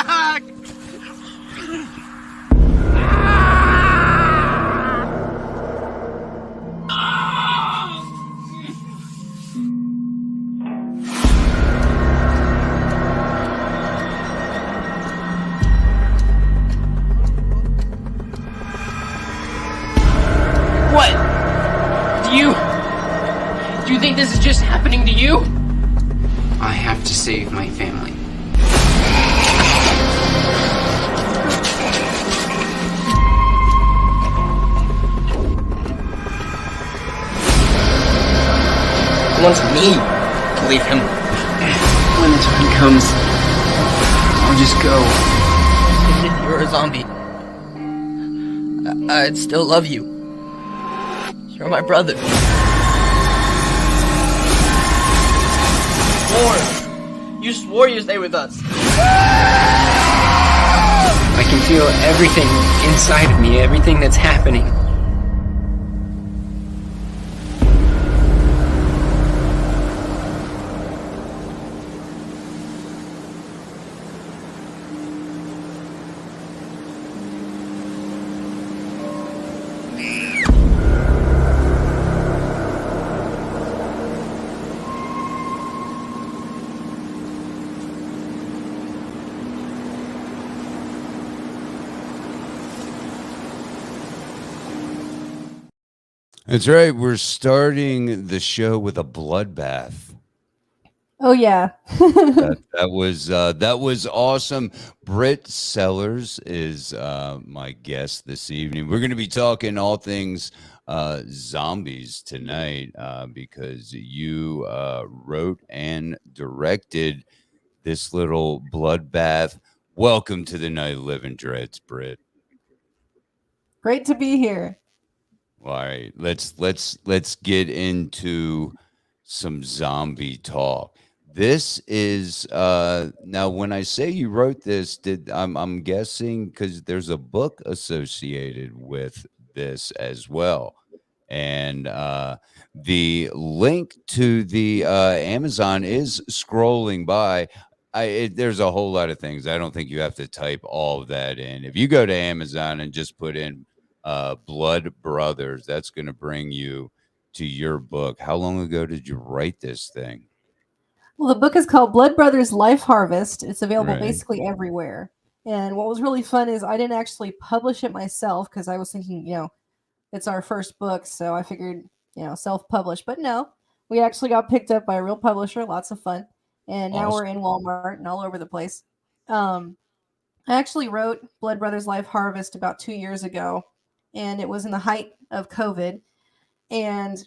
What? Do you think this is just happening to you? I have to save my family. He wants me to leave him. When the time comes, I'll just go. Even if you're a zombie, I'd still love you. You're my brother. You swore you'd stay with us. I can feel everything inside of me, everything that's happening. That's right. We're starting the show with a bloodbath. Oh yeah. that was awesome. Brit Sellers is my guest this evening. We're going to be talking all things zombies tonight because you wrote and directed this little bloodbath. Welcome to the Night of Living Dreds, Brit. Great to be here. All right, let's get into some zombie talk. This is now when I say you wrote this, I'm guessing because there's a book associated with this as well, and the link to the Amazon is scrolling by. There's a whole lot of things. I don't think you have to type all of that in. If you go to Amazon and just put in Blood Brothers, that's going to bring you to your book. How long ago did you write this thing? Well, the book is called Blood Brothers Life Harvest. It's available basically everywhere. And what was really fun is I didn't actually publish it myself because I was thinking, it's our first book, so I figured, self-publish. But no, we actually got picked up by a real publisher. Lots of fun. And now we're in Walmart and all over the place. I actually wrote Blood Brothers Life Harvest about 2 years ago, and it was in the height of COVID. And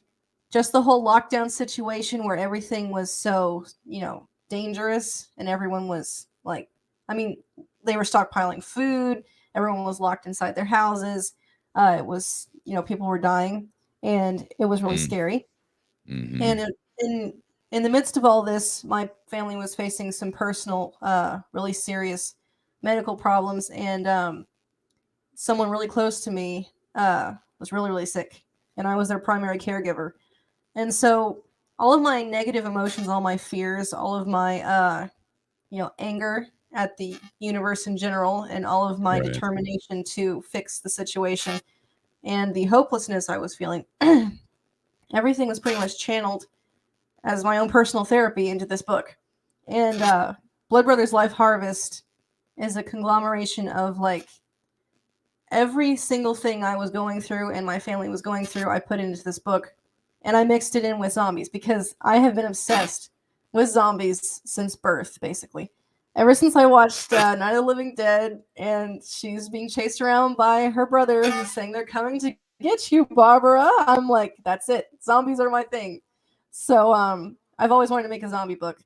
just the whole lockdown situation where everything was so, dangerous, and everyone was like, they were stockpiling food. Everyone was locked inside their houses. It was, people were dying, and it was really scary. Mm-hmm. And in the midst of all this, my family was facing some personal, really serious medical problems, and someone really close to me was really, really sick, and I was their primary caregiver. And so all of my negative emotions, all my fears, all of my, anger at the universe in general, and all of my determination to fix the situation, and the hopelessness I was feeling, everything was pretty much channeled as my own personal therapy into this book. And Blood Brothers Life Harvest is a conglomeration of every single thing I was going through and my family was going through, I put into this book. And I mixed it in with zombies because I have been obsessed with zombies since birth, basically. Ever since I watched Night of the Living Dead, and she's being chased around by her brother who's saying they're coming to get you, Barbara. I'm like, that's it. Zombies are my thing. So I've always wanted to make a zombie book.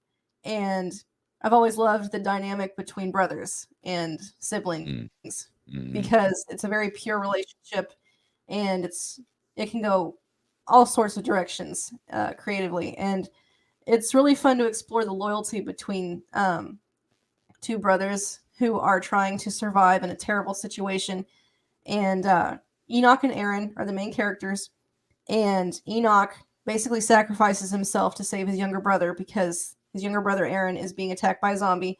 And I've always loved the dynamic between brothers and siblings because it's a very pure relationship, and it can go all sorts of directions creatively, and it's really fun to explore the loyalty between two brothers who are trying to survive in a terrible situation. And Enoch and Aaron are the main characters, and Enoch basically sacrifices himself to save his younger brother because his younger brother Aaron is being attacked by a zombie.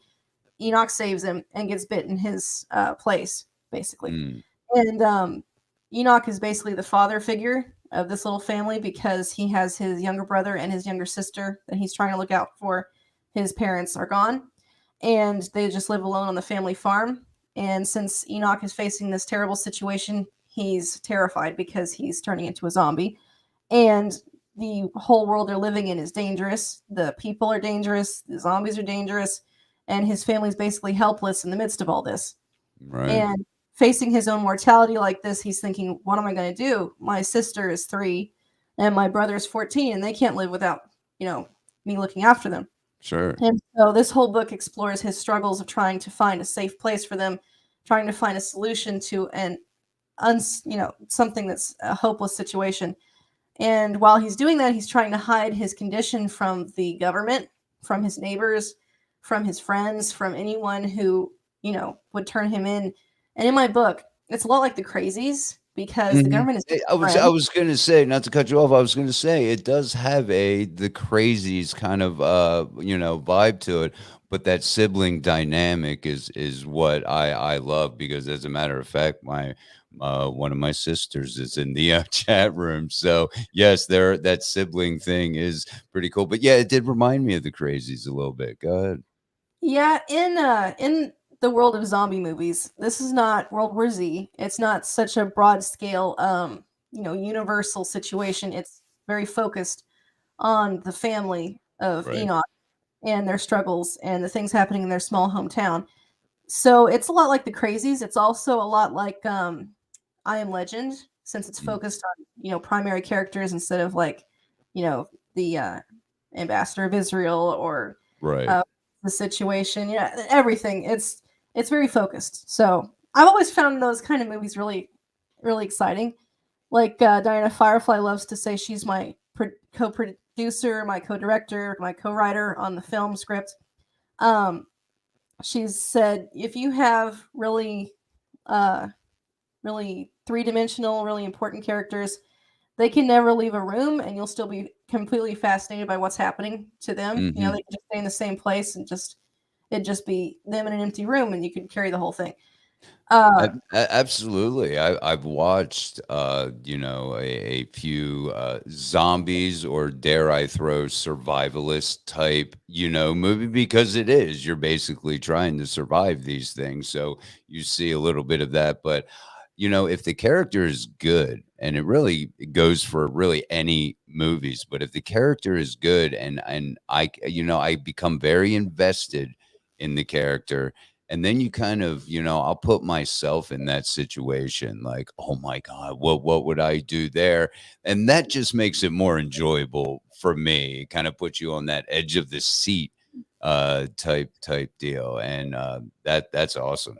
Enoch saves him and gets bit in his place, basically. Mm, And Enoch is basically the father figure of this little family because he has his younger brother and his younger sister that he's trying to look out for. His parents are gone, and they just live alone on the family farm. And since Enoch is facing this terrible situation, he's terrified because he's turning into a zombie. And the whole world they're living in is dangerous. The people are dangerous. The zombies are dangerous. And his family's basically helpless in the midst of all this. right. And facing his own mortality like this, he's thinking, what am I going to do? My sister is 3 and my brother is 14, and they can't live without, me looking after them. Sure. And so this whole book explores his struggles of trying to find a safe place for them, trying to find a solution to something that's a hopeless situation. And while he's doing that, he's trying to hide his condition from the government, from his neighbors, from his friends, from anyone who, would turn him in. And in my book, it's a lot like the Crazies because the government is his I friend. was gonna say, not to cut you off, I was gonna say it does have the crazies kind of vibe to it, but that sibling dynamic is what I love, because as a matter of fact, my one of my sisters is in the chat room. So yes, that sibling thing is pretty cool. But yeah, it did remind me of the crazies a little bit. Go ahead. Yeah, in the world of zombie movies, this is not World War Z. It's not such a broad scale, universal situation. It's very focused on the family of Right. Enoch and their struggles and the things happening in their small hometown. So it's a lot like the Crazies. It's also a lot like I Am Legend, since it's Mm, focused on primary characters instead of like the ambassador of Israel or right. uh, the situation. Yeah, everything. It's very focused. So I've always found those kind of movies really really exciting. Like Diana Firefly loves to say she's my co-producer, my co-director, my co-writer on the film script. Um, she's said if you have uh, really three-dimensional, really important characters, they can never leave a room, and you'll still be completely fascinated by what's happening to them. They Hmm. can just stay in the same place and it'd just be them in an empty room, and you could carry the whole thing. Uh, Absolutely. I've watched, a few zombies, or dare I throw survivalist type, movie, because it is. You're basically trying to survive these things. So you see a little bit of that. But, if the character is good, and it goes for really any movies, but if the character is good, and I become very invested in the character, and then you kind of, I'll put myself in that situation, like, oh my God, what would I do there? And that just makes it more enjoyable for me. It kind of puts you on that edge of the seat type deal. And that's awesome.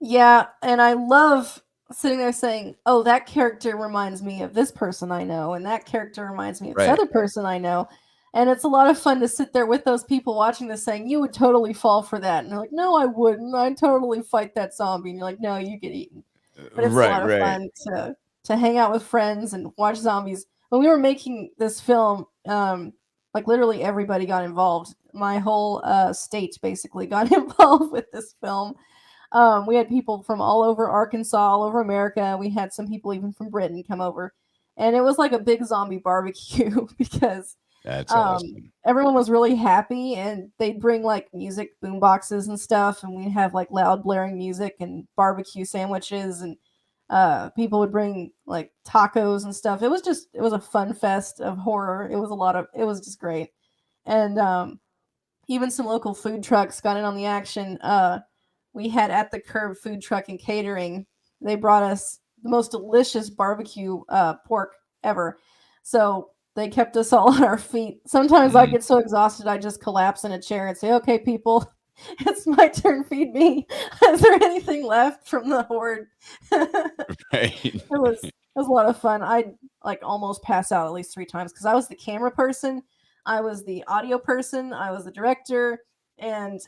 yeah, and I love sitting there saying, "Oh, that character reminds me of this person I know, and that character reminds me of this Right. other person I know." And it's a lot of fun to sit there with those people watching this saying, "You would totally fall for that." And they're like, "No, I wouldn't. I'd totally fight that zombie." And you're like, "No, you get eaten." But it's a Right, lot of right. fun to hang out with friends and watch zombies. When we were making this film, like literally everybody got involved. My whole state basically got involved with this film. We had people from all over Arkansas, all over America. We had some people even from Britain come over, and it was like a big zombie barbecue because That's awesome. everyone was really happy, and they'd bring like music boom boxes and stuff, and we'd have like loud blaring music and barbecue sandwiches, and people would bring like tacos and stuff. It was a fun fest of horror. It was just great, and even some local food trucks got in on the action. We had At the Curb food truck and catering. They brought us the most delicious barbecue pork ever. So they kept us all on our feet. Sometimes I Mm, get so exhausted I just collapse in a chair and say, "Okay, people, it's my turn. Feed me. Is there anything left from the horde?" right. It was a lot of fun. I like almost pass out at least 3 times because I was the camera person, I was the audio person, I was the director, and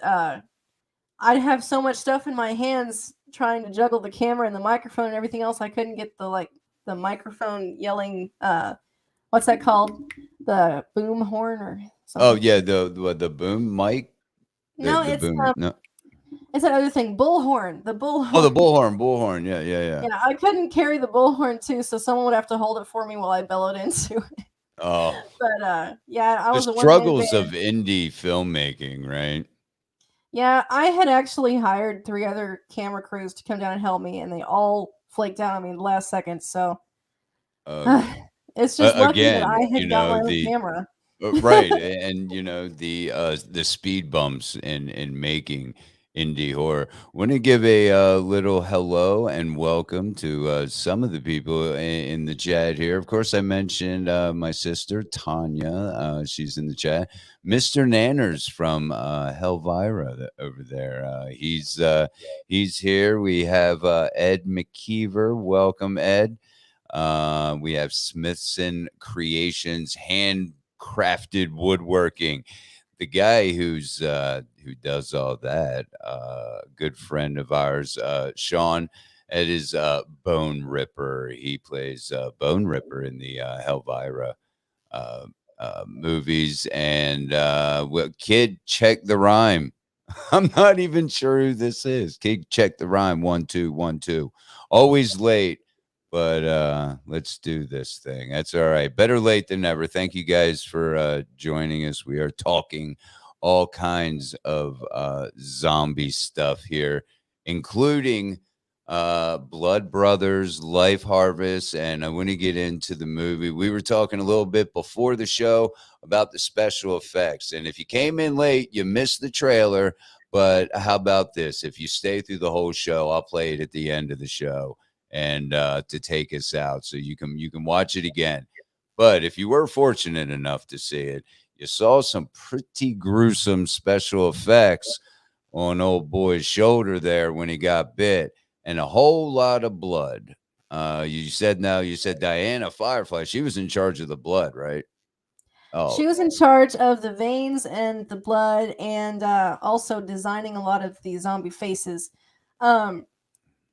I'd have so much stuff in my hands trying to juggle the camera and the microphone and everything else. I couldn't get the microphone yelling. What's that called? The boom horn or Oh something? yeah, the boom mic, No, the it's boom. No. It's that other thing, bullhorn. The bullhorn. Oh, the bullhorn. Yeah. Yeah, I couldn't carry the bullhorn too, so someone would have to hold it for me while I bellowed into it. Oh, But yeah, I the was a one-man struggles of band. indie filmmaking, right? Yeah, I had actually hired 3 other camera crews to come down and help me, and they all flaked out on me in the last second. So Okay. it's just lucky that Again, I had got my own camera. right, and the speed bumps in making indie horror. Want to give a little hello and welcome to some of the people in the chat here. Of course, I mentioned my sister Tanya. She's in the chat. Mr. Nanners from Helvira over there. He's here. We have Ed McKeever. Welcome, Ed. We have Smithson Creations, handcrafted woodworking. The guy who does all that, good friend of ours, Sean, at his Bone Ripper. He plays Bone Ripper in the Helvira uh, movies. And kid, check the rhyme. I'm not even sure who this is. Kid, check the rhyme. 1 2 1 2. Always late. But let's do this thing. That's all right. Better late than never. Thank you guys for joining us. We are talking all kinds of zombie stuff here, including Blood Brothers, Life Harvest, and I want to get into the movie. We were talking a little bit before the show about the special effects, and if you came in late, you missed the trailer. But how about this? If you stay through the whole show, I'll play it at the end of the show and to take us out, so you can watch it again. But if you were fortunate enough to see it, you saw some pretty gruesome special effects on old boy's shoulder there when he got bit, and a whole lot of blood. You said Diana Firefly. She was in charge of the blood, right? Oh, She was in charge of the veins and the blood, and also designing a lot of the zombie faces. Um,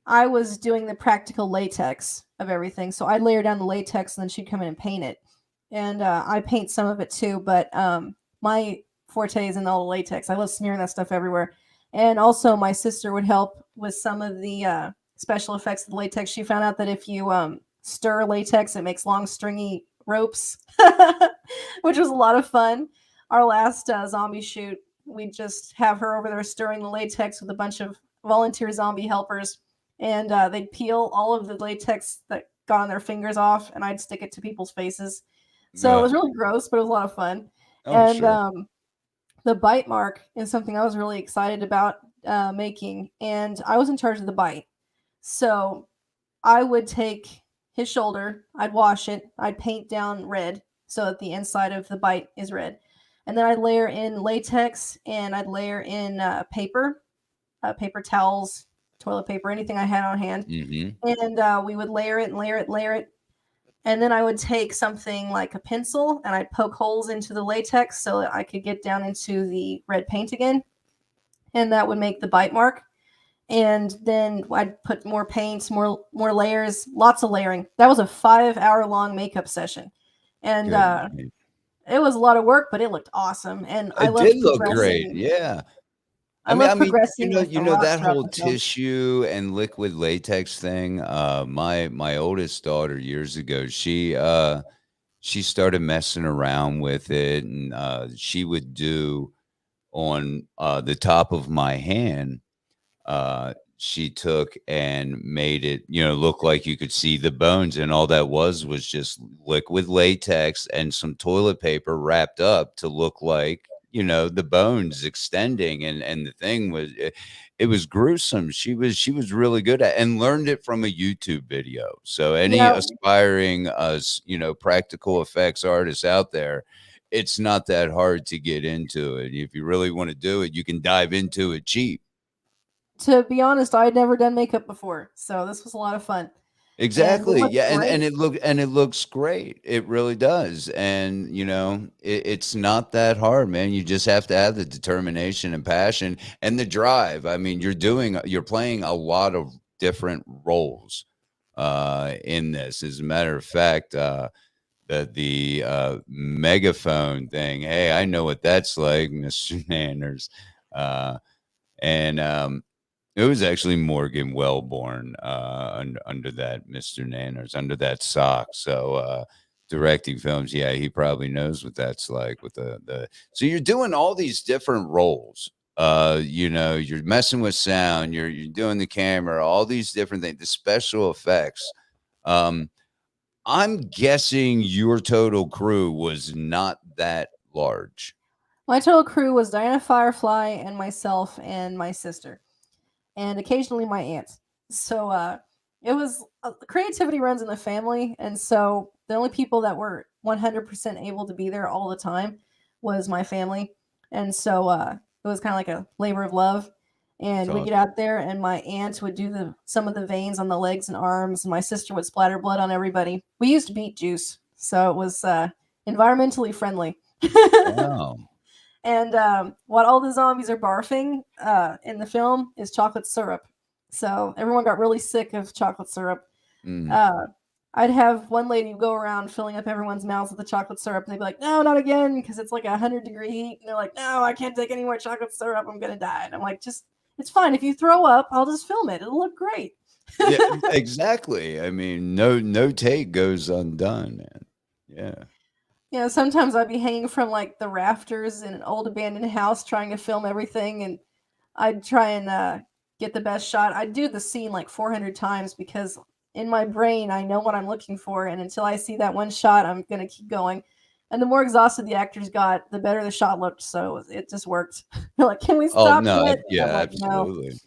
I was doing the practical latex of everything. So I'd layer down the latex and then she'd come in and paint it. And I paint some of it too, but my forte is in all the latex. I love smearing that stuff everywhere. And also, my sister would help with some of the special effects of the latex. She found out that if you stir latex, it makes long, stringy ropes, which was a lot of fun. Our last zombie shoot, we just have her over there stirring the latex with a bunch of volunteer zombie helpers, and they'd peel all of the latex that got on their fingers off, and I'd stick it to people's faces. So it was really gross, but it was a lot of fun. And sure. The bite mark is something I was really excited about making, and I was in charge of the bite. So I would take his shoulder, I'd wash it, I'd paint down red so that the inside of the bite is red. And then I'd layer in latex, and I'd layer in paper towels, toilet paper, anything I had on hand. Mm-hmm. And we would layer it and layer it, layer it. And then I would take something like a pencil and I'd poke holes into the latex so that I could get down into the red paint again. And that would make the bite mark. And then I'd put more paints, more layers, lots of layering. That was a 5-hour-long makeup session. And it was a lot of work, but it looked awesome. And I loved did look great. Yeah. I love progressing. You know that whole tissue and liquid latex thing. My oldest daughter years ago, she started messing around with it, and she would do on the top of my hand. She took and made it, look like you could see the bones, and all that was just liquid latex and some toilet paper wrapped up to look like, the bones extending, and the thing was, it was gruesome. She was really good at it and learned it from a YouTube video. So any aspiring practical effects artists out there, it's not that hard to get into it. If you really want to do it, you can dive into it cheap. To be honest, I had never done makeup before, so this was a lot of fun. Exactly. Yeah, and it looks great. It really does. And it's not that hard, man. You just have to have the determination and passion and the drive. I mean, you're playing a lot of different roles in this. As a matter of fact, the megaphone thing. Hey, I know what that's like, Mr. Nanners. And It was actually Morgan Wellborn under that Mr. Nanners, under that sock. So directing films, yeah, he probably knows what that's like with the so you're doing all these different roles. You're messing with sound, you're doing the camera, all these different things, the special effects. Um, I'm guessing your total crew was not that large. My total crew was Diana Firefly and myself and my sister, and occasionally my aunt. So it was creativity runs in the family, and so the only people that were 100% able to be there all the time was my family, and so it was kind of like a labor of love. And we So get out there, and my aunt would do some of the veins on the legs and arms, and my sister would splatter blood on everybody. We used beet juice, so it was environmentally friendly. wow. And what all the zombies are barfing in the film is chocolate syrup. So everyone got really sick of chocolate syrup. Mm. Uh, I'd have one lady go around filling up everyone's mouths with the chocolate syrup, and they'd be like, "No, not again," because it's like 100-degree heat. And they're like, "No, I can't take any more chocolate syrup. I'm gonna die." And I'm like, "Just, it's fine. If you throw up, I'll just film it. It'll look great." Yeah, exactly. I mean, no take goes undone, man. Yeah. Yeah, sometimes I'd be hanging from like the rafters in an old abandoned house trying to film everything, and I'd try and get the best shot. I'd do the scene like 400 times because in my brain I know what I'm looking for, and until I see that one shot, I'm gonna keep going. And the more exhausted the actors got, the better the shot looked. So it just worked. They're like, "Can we Oh stop no, yet?" yeah, And I'm like, "No." absolutely.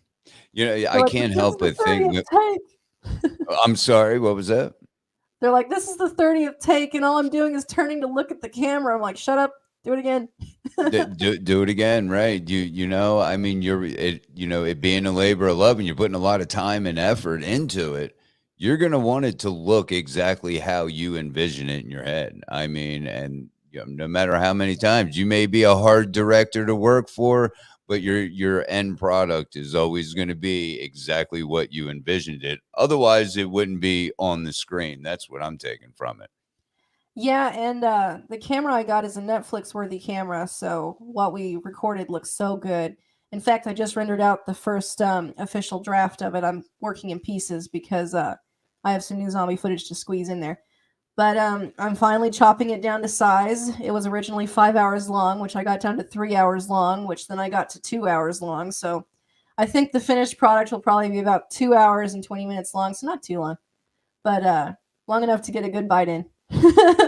You know, They're I like, "But can't this is help the but think. 30th take." I'm sorry. What was that? They're like, "This is the 30th take, and all I'm doing is turning to look at the camera." I'm like, "Shut up, do it again." Do it again, right? I mean, it being a labor of love, and you're putting a lot of time and effort into it. You're gonna want it to look exactly how you envision it in your head. I mean, and no matter how many times you may be a hard director to work for, but your end product is always going to be exactly what you envisioned it. Otherwise, it wouldn't be on the screen. That's what I'm taking from it. Yeah, and the camera I got is a Netflix worthy camera, so what we recorded looks so good. In fact, I just rendered out the first official draft of it. I'm working in pieces because I have some new zombie footage to squeeze in there. But I'm finally chopping it down to size. It was originally 5 hours long, which I got down to 3 hours long, which then I got to 2 hours long. So I think the finished product will probably be about 2 hours and 20 minutes long, so not too long, but long enough to get a good bite in.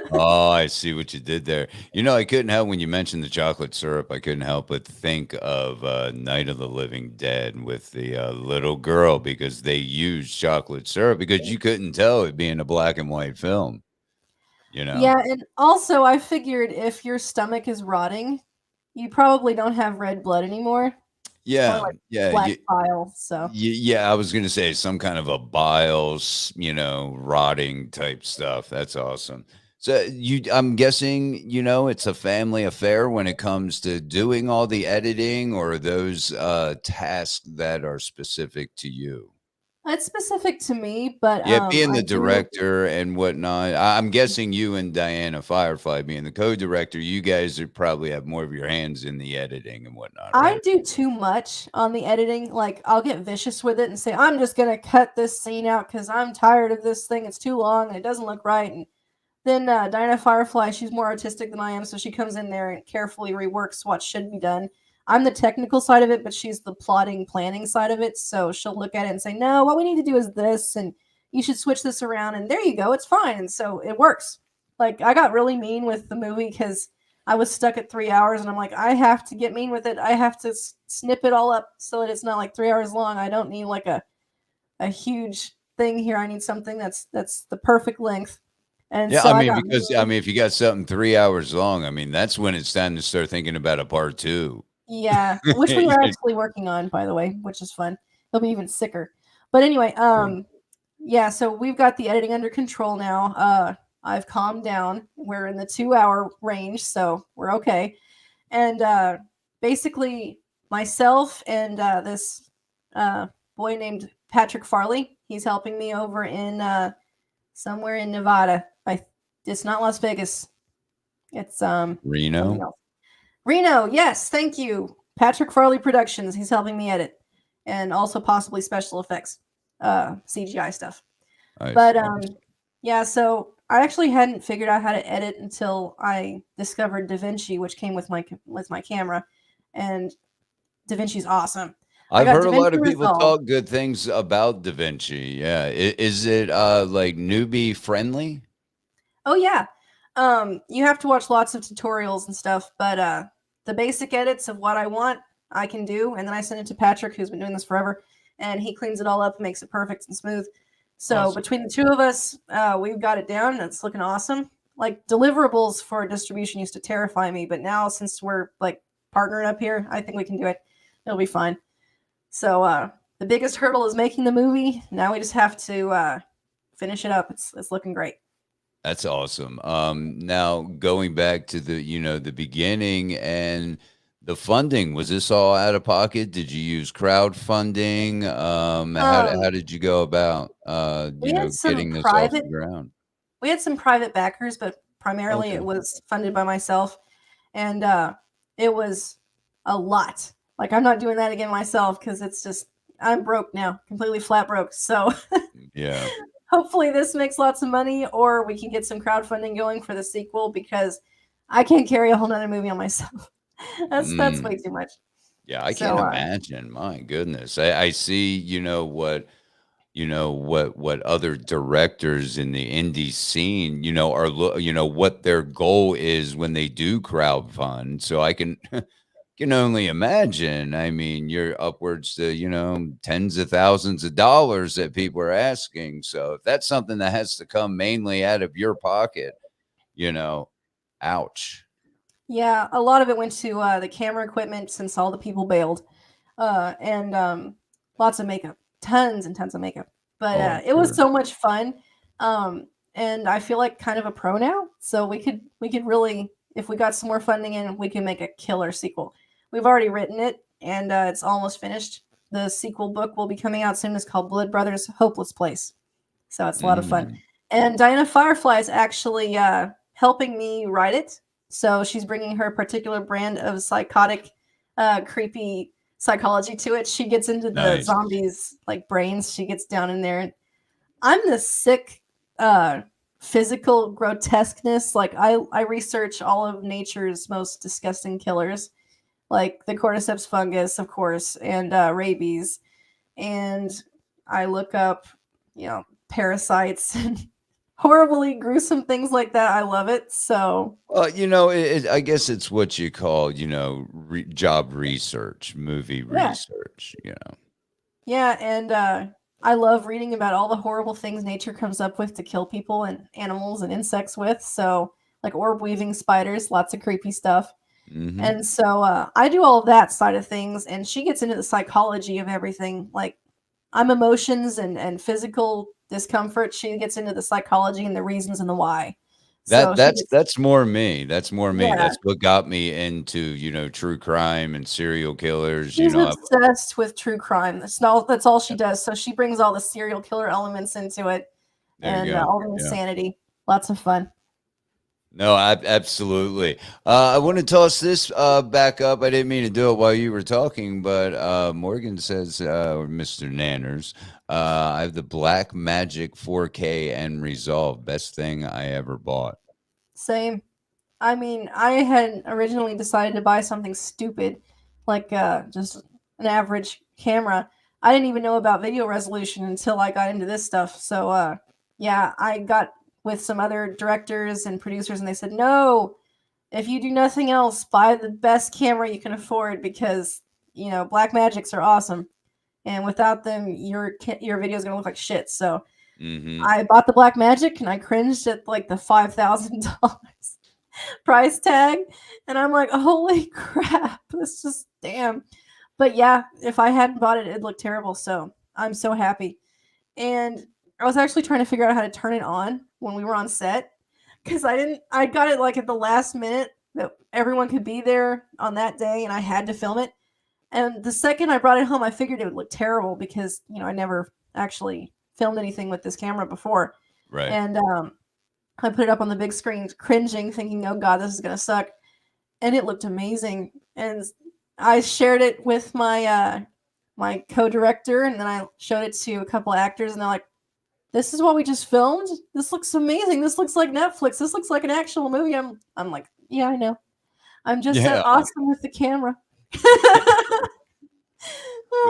Oh, I see what you did there. I couldn't help when you mentioned the chocolate syrup. I couldn't help but think of Night of the Living Dead with the little girl because they used chocolate syrup because you couldn't tell it being a black and white film. You know? Yeah, and also I figured if your stomach is rotting, you probably don't have red blood anymore or Yeah, like yeah, black bile. So yeah. I was gonna say some kind of a bile, rotting type stuff. That's awesome. So I'm guessing it's a family affair when it comes to doing all the editing or those tasks that are specific to you. it's specific to me, but Yeah, being I the do director and whatnot. I'm guessing you and Diana Firefly being the co-director, you guys probably have more of your hands in the editing and whatnot, I right? do too much on the editing. Like I'll get vicious with it and say I'm just gonna cut this scene out because I'm tired of this thing. It's too long and it doesn't look right. And then Diana Firefly, she's more artistic than I am, so she comes in there and carefully reworks what should be done. I'm the technical side of it, but she's the plotting, planning side of it. So she'll look at it and say, "No, what we need to do is this, and you should switch this around." And there you go, it's fine. And so it works. Like I got really mean with the movie because I was stuck at 3 hours, and I'm like, I have to get mean with it. I have to snip it all up so that it's not like 3 hours long. I don't need like a huge thing here. I need something that's the perfect length. And Yeah, so I I mean, got because I mean. mean, if you got something 3 hours long, I mean, that's when it's time to start thinking about a part two. Yeah, which we are actually working on, by the way, which is fun. He'll be even sicker. But anyway, yeah, so we've got the editing under control now. I've calmed down. We're in the 2 hour range, so we're okay. And basically, myself and this boy named Patrick Farley, he's helping me over in somewhere in Nevada. It's not Las Vegas. It's something Reno. else. Reno, yes, thank you. Patrick Farley Productions. He's helping me edit. and also possibly special effects, CGI stuff. Nice. But yeah, so I actually hadn't figured out how to edit until I discovered DaVinci, which came with my camera, and DaVinci's awesome. I've heard a lot DaVinci of people Resolve. talk good things about DaVinci. Yeah. Is it like newbie friendly? Oh yeah. You have to watch lots of tutorials and stuff, but the basic edits of what I want, I can do, and then I send it to Patrick, who's been doing this forever, and he cleans it all up and makes it perfect and smooth. So Awesome. between the two of us, we've got it down, and it's looking awesome. Like deliverables for distribution used to terrify me, but now since we're like partnering up here, I think we can do it. It'll be fine. So the biggest hurdle is making the movie. Now we just have to finish it up. It's looking great. That's awesome. Now going back to the beginning and the funding, was this all out of pocket? Did you use crowdfunding? How did you go about We had some getting this off the private ground? we had some private backers, but primarily Okay. it was funded by myself, and it was a lot. Like I'm not doing that again myself because it's just I'm broke now, completely flat broke. So Yeah. hopefully this makes lots of money, or we can get some crowdfunding going for the sequel because I can't carry a whole nother movie on myself. That's way too much. Yeah, I So can't imagine. My goodness. I see, what other directors in the indie scene, are what their goal is when they do crowdfund. So I can only imagine. I mean, you're upwards to, tens of thousands of dollars that people are asking. So if that's something that has to come mainly out of your pocket, ouch. yeah, a lot of it went to the camera equipment since all the people bailed, and lots of makeup, tons and tons of makeup. But Oh, I'm it was sure. so much fun, and I feel like kind of a pro now. So we could really, if we got some more funding in, we can make a killer sequel. We've already written it, and it's almost finished. The sequel book will be coming out soon. It's called Blood Brothers Hopeless Place. So it's a lot of fun. Mm. And Diana Firefly is actually helping me write it. So she's bringing her particular brand of psychotic, creepy psychology to it. She gets into the Nice. zombies' like brains. She gets down in there. I'm the sick, physical grotesqueness. Like I research all of nature's most disgusting killers, like the cordyceps fungus, of course, and rabies. And I look up, parasites and horribly gruesome things like that. I love it. So Well, I guess it's what you call, job research, movie yeah, research. yeah, and I love reading about all the horrible things nature comes up with to kill people and animals and insects with. So like orb weaving spiders, lots of creepy stuff. Hmm. And so I do all of that side of things, and she gets into the psychology of everything. Like I'm emotions and physical discomfort. She gets into the psychology and the reasons and the why. So That she that's gets, that's more me. That's more me. yeah, That's what got me into, true crime and serial killers. she's obsessed with true crime. That's all she does. So she brings all the serial killer elements into it, There you and go. all the Yeah. insanity. Lots of fun. No, absolutely. I want to toss this back up. I didn't mean to do it while you were talking, but Morgan says, or Mr. Nanners, I have the Black Magic 4K and Resolve. Best thing I ever bought. Same. I mean, I had originally decided to buy something stupid, like just an average camera. I didn't even know about video resolution until I got into this stuff. So, yeah, I got with some other directors and producers, and they said, no, if you do nothing else, buy the best camera you can afford because, Black Magics are awesome. And without them, your video is going to look like shit. So Mm-hmm. I bought the Black Magic, and I cringed at like the $5,000 price tag, and I'm like, holy crap, this just damn. But yeah, if I hadn't bought it, it'd look terrible. So I'm so happy. And I was actually trying to figure out how to turn it on when we were on set because I got it like at the last minute that everyone could be there on that day, and I had to film it. And the second I brought it home, I figured it would look terrible because I never actually filmed anything with this camera before. Right. And I put it up on the big screen, cringing, thinking, "Oh God, this is gonna suck," and it looked amazing. And I shared it with my my co-director, and then I showed it to a couple actors, and they're like, "This is what we just filmed. This looks amazing. This looks like Netflix. This looks like an actual movie." I'm like, "Yeah, I know. I'm just Yeah. awesome with the camera."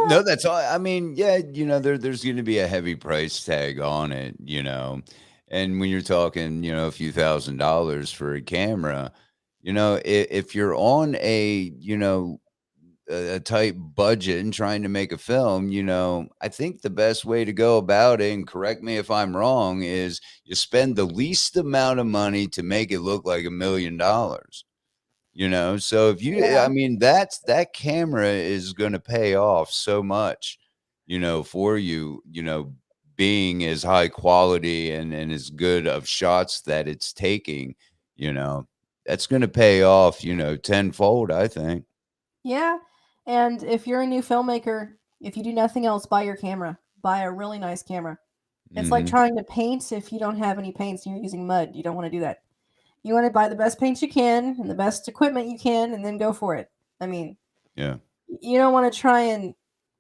No, that's all. I mean, yeah, there's going to be a heavy price tag on it, and when you're talking, a few $1,000s for a camera, if you're on a tight budget and trying to make a film, I think the best way to go about it, and correct me if I'm wrong, is you spend the least amount of money to make it look like $1 million. So if you, I Yeah. mean, that camera is going to pay off so much, for you, being as high quality and as good of shots that it's taking, you know, that's going to pay off, tenfold, I think. Yeah. And if you're a new filmmaker, if you do nothing else, buy your camera. Buy a really nice camera. It's like Hmm. trying to paint if you don't have any paints and you're using mud. You don't want to do that. You want to buy the best paints you can and the best equipment you can and then go for it. I mean, Yeah. you don't want to try and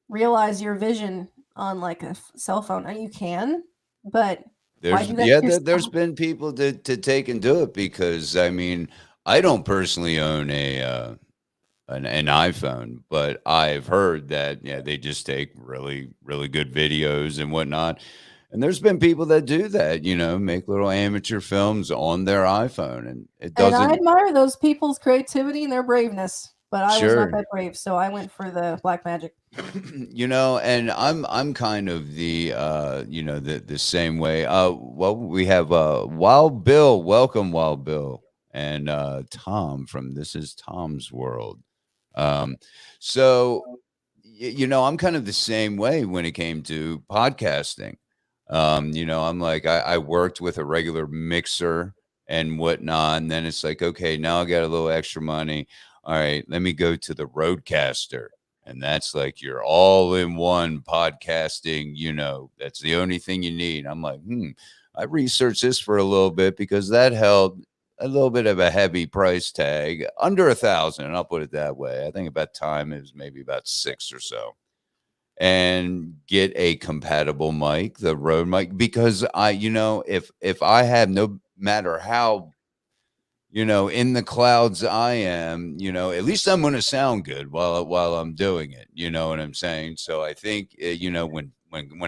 realize your vision on like a cell phone. You can, but why do that to There's yourself? been people to take and do it because I mean, I don't personally own an iPhone, but I've heard that yeah, they just take really, really good videos and whatnot. And there's been people that do that, make little amateur films on their iPhone, and it And I doesn't. admire those people's creativity and their braveness, but I was not Sure. that brave, so I went for the black magic. And I'm kind of the same way. Well, we have Wild Bill, welcome Wild Bill, and Tom from This Is Tom's World. Um, so I'm kind of the same way when it came to podcasting. I'm like I worked with a regular mixer and whatnot, and then it's like, okay, now I got a little extra money. All right, let me go to the Roadcaster. And that's like your all in one podcasting, that's the only thing you need. I'm like, I researched this for a little bit because that held a little bit of a heavy price tag, under 1,000. I'll put it that way. I think about time it was maybe about six or so. And get a compatible mic, the Rode mic, because if I have no matter how in the clouds I am, at least I'm going to sound good while I'm doing it. You know what I'm saying? So I think when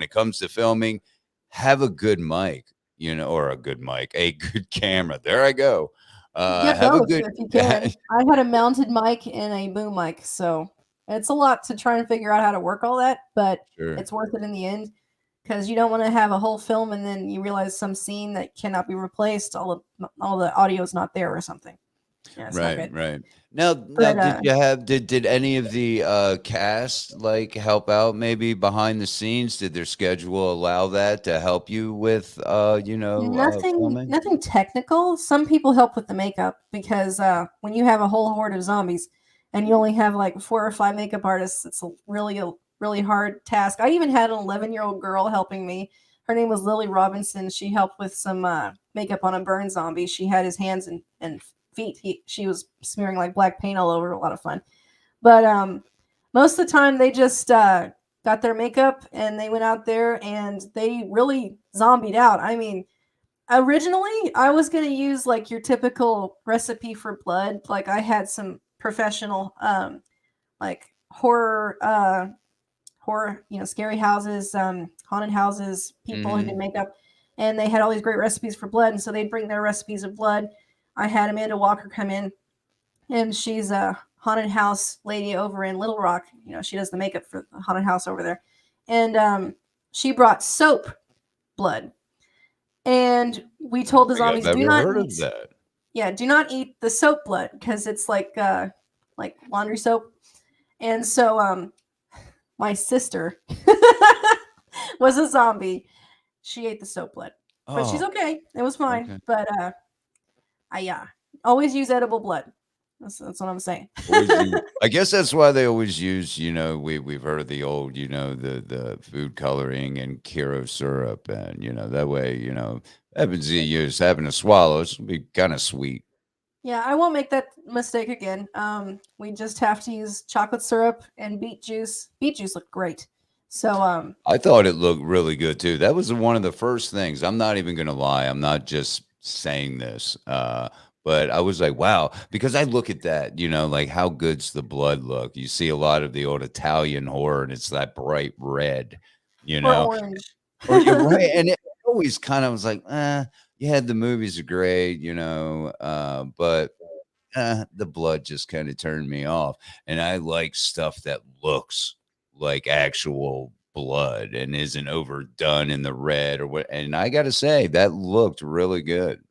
it comes to filming, have a good mic, or a good mic, a good camera. There I go. Get Have a both good. if you can. I had a mounted mic and a boom mic, so it's a lot to try and figure out how to work all that, but Sure. it's worth it in the end because you don't want to have a whole film and then you realize some scene that cannot be replaced. All the audio is not there or something. Yeah, it's not Right, good. right. Now, But did any of the cast like help out maybe behind the scenes? Did their schedule allow that to help you with filming? nothing technical. Some people help with the makeup because when you have a whole horde of zombies and you only have like 4 or 5 makeup artists, it's a really hard task. I even had an 11-year-old girl helping me. Her name was Lily Robinson. She helped with some makeup on a burn zombie. She had his hands and feet. She was smearing like black paint all over. A lot of fun. But most of the time they just got their makeup and they went out there and they really zombied out. I mean, originally I was going to use like your typical recipe for blood. Like I had some professional like horror, scary houses, haunted houses, people who did Hmm. makeup, and they had all these great recipes for blood. And so they'd bring their recipes of blood. I had Amanda Walker come in, and she's a haunted house lady over in Little Rock. She does the makeup for the haunted house over there, and she brought soap blood, and we I don't told the think I've zombies do ever not heard eat. of that. Yeah, do not eat the soap blood because it's like laundry soap. And so my sister was a zombie. She ate the soap blood, but she's Oh, okay. It was fine. okay. But I always use edible blood. That's what I'm saying. Always use. I guess that's why they always use. We've heard of the old, the food coloring and Kiro syrup, and that way, happens to you just having to swallow, it's be kind of sweet. Yeah, I won't make that mistake again. We just have to use chocolate syrup and beet juice. Beet juice looked great. So, I thought it looked really good too. That was one of the first things. I'm not even gonna lie. I'm not just saying this. But I was like, wow, because I look at that, like how good's the blood look? You see a lot of the old Italian horror, and it's that bright red, you or know, orange. or you're right, and it always kind of was like, yeah, the movies are great, but the blood just kind of turned me off. And I like stuff that looks like actual blood and isn't overdone in the red or what. And I got to say, that looked really good.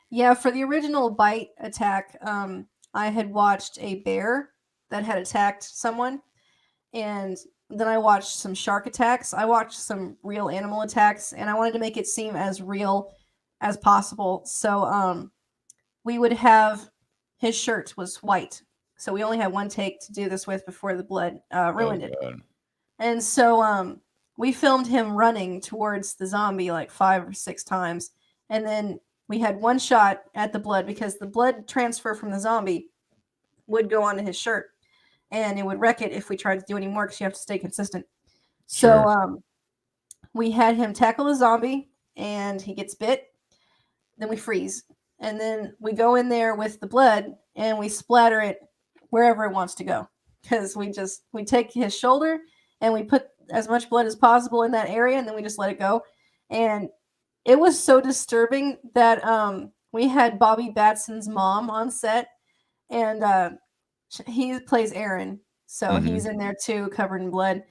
Yeah, for the original bite attack, I had watched a bear that had attacked someone, and then I watched some shark attacks. I watched some real animal attacks, and I wanted to make it seem as real as possible. So, we would have his shirt was white, so we only had one take to do this with before the blood Oh, ruined it. God. And so, we filmed him running towards the zombie like 5 or 6 times, and then we had one shot at the blood because the blood transfer from the zombie would go onto his shirt, and it would wreck it if we tried to do any more because you have to stay consistent. So, Sure. we had him tackle the zombie, and he gets bit. Then we freeze, and then we go in there with the blood, and we splatter it wherever it wants to go because we take his shoulder and we put as much blood as possible in that area, and then we just let it go. And it was so disturbing that we had Bobby Batson's mom on set, and he plays Aaron, so Hmm. he's in there too, covered in blood.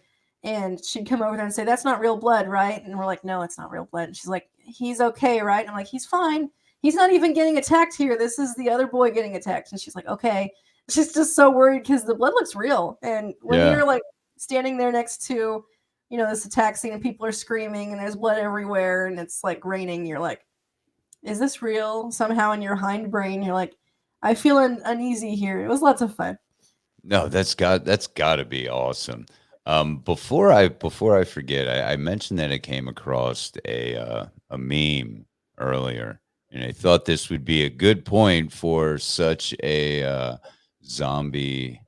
And she'd come over there and say, "That's not real blood, right?" And we're like, "No, it's not real blood." And she's like, "He's okay, right?" And I'm like, "He's fine. He's not even getting attacked here. This is the other boy getting attacked." And she's like, "Okay." She's just so worried because the blood looks real. And when Yeah. you're like standing there next to, this attack scene and people are screaming and there's blood everywhere and it's like raining, you're like, "Is this real?" Somehow in your hindbrain, you're like, "I feel uneasy here." It was lots of fun. No, that's got to be awesome. Before I forget, I mentioned that I came across a meme earlier, and I thought this would be a good point for such a zombie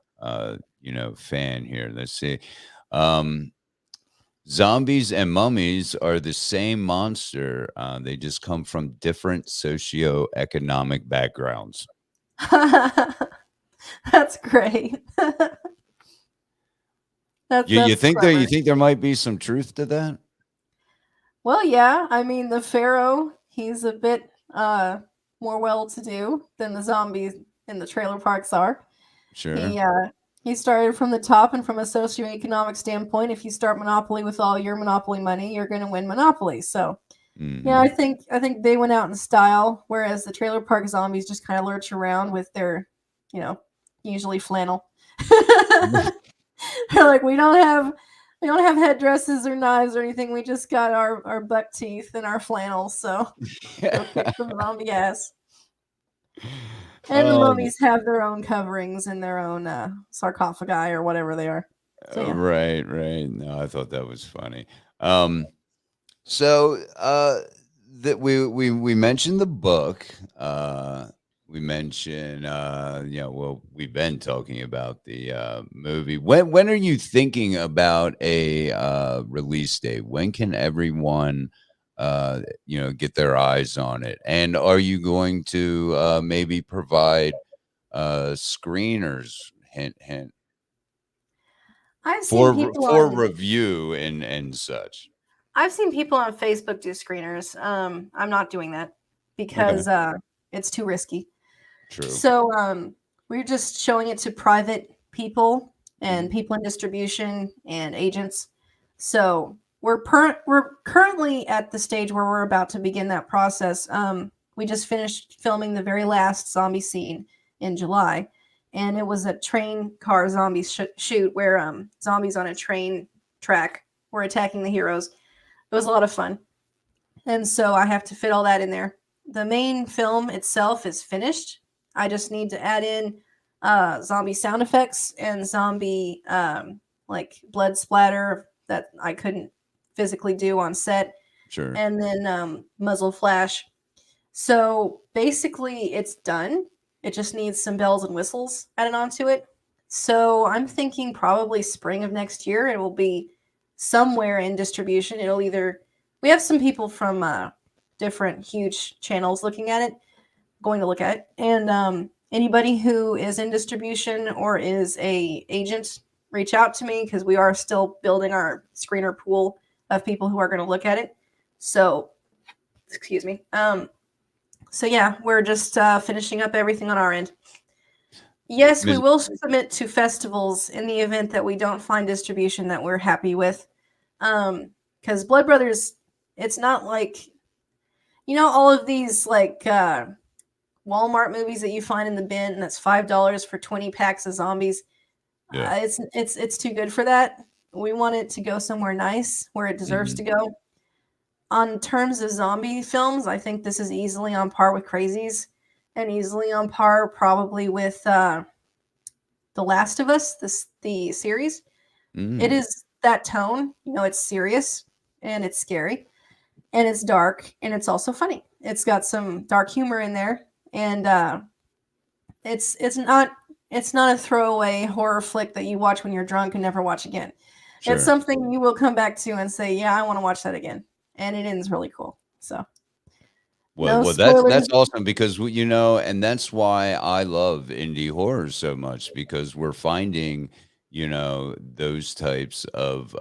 fan here. Let's see. Um, Zombies and mummies are the same monster. They just come from different socioeconomic backgrounds. That's great. You That's think there you clever. think there might be some truth to that? Well, yeah, I mean the pharaoh, he's a bit more well to do than the zombies in the trailer parks are. Sure. He started from the top, and from a socioeconomic standpoint, if you start Monopoly with all your Monopoly money, you're gonna win Monopoly. So yeah, Mhm. I think they went out in style, whereas the trailer park zombies just kind of lurch around with their, you know, usually flannel. They're like, we don't have headdresses or knives or anything. We just got our buck teeth and our flannel. So go kick some zombie ass. And the Oh, mummies have their own coverings and their own sarcophagi or whatever they are. So yeah. right, right. No, I thought that was funny. Um, so that we mentioned the book. We mentioned well, we've been talking about the movie. When are you thinking about a release date? When can everyone get their eyes on it? And are you going to maybe provide screeners, hint hint, I've seen for people for on review and such? I've seen people on Facebook do screeners. I'm not doing that Okay, because it's too risky. true. So we're just showing it to private people and Mhm. people in distribution and agents. So we're currently at the stage where we're about to begin that process. We just finished filming the very last zombie scene in July, and it was a train car zombie shoot where zombies on a train track were attacking the heroes. It was a lot of fun, and so I have to fit all that in there. The main film itself is finished. I just need to add in zombie sound effects and zombie like blood splatter that I couldn't physically do on set, Sure. and then muzzle flash. So basically, it's done, It just needs some bells and whistles added onto it. So I'm thinking probably spring of next year it will be somewhere in distribution. It'll either we have some people from different huge channels looking at it, going to look at it, and anybody who is in distribution or is a agent, reach out to me because we are still building our screener pool of people who are going to look at it. So, excuse me. So yeah, we're just finishing up everything on our end. Yes, we Ms. will submit to festivals in the event that we don't find distribution that we're happy with. Because Blood Brothers, it's not like, all of these like Walmart movies that you find in the bin, and that's $5 for 20 packs of zombies. Yeah. It's too good for that. We want it to go somewhere nice where it deserves to go. On terms of zombie films, I think this is easily on par with Crazies, and easily on par probably with The Last of Us, the series. It is that tone. It's serious and it's scary and it's dark and it's also funny. It's got some dark humor in there, and it's not a throwaway horror flick that you watch when you're drunk and never watch again. Sure. It's something you will come back to and say, "Yeah, I want to watch that again," and it ends really cool. So, no Well, spoilers. that's awesome because and that's why I love indie horror so much because we're finding, those types of